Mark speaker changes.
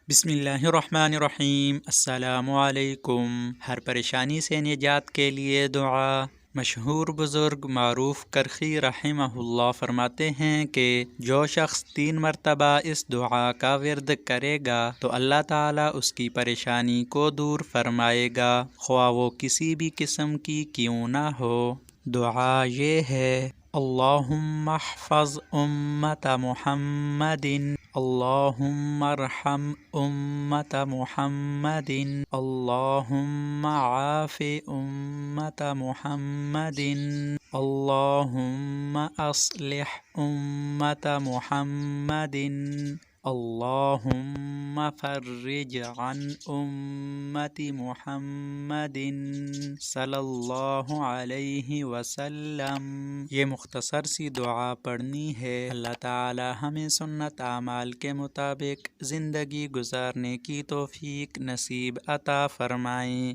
Speaker 1: بسم اللہ الرحمن الرحیم۔ السلام علیکم۔ ہر پریشانی سے نجات کے لیے دعا۔ مشہور بزرگ معروف کرخی رحمہ اللہ فرماتے ہیں کہ جو شخص 3 مرتبہ اس دعا کا ورد کرے گا تو اللہ تعالیٰ اس کی پریشانی کو دور فرمائے گا، خواہ وہ کسی بھی قسم کی کیوں نہ ہو۔ دعا یہ ہے: اللہم احفظ امت محمد، اللہم ارحم امت محمد، اللہم عاف امت محمد، اللہم اصلح امت محمد، اللہم فرج عن امت محمد صلی اللہ علیہ وسلم۔ یہ مختصر سی دعا پڑھنی ہے۔ اللہ تعالی ہمیں سنت اعمال کے مطابق زندگی گزارنے کی توفیق نصیب عطا فرمائیں۔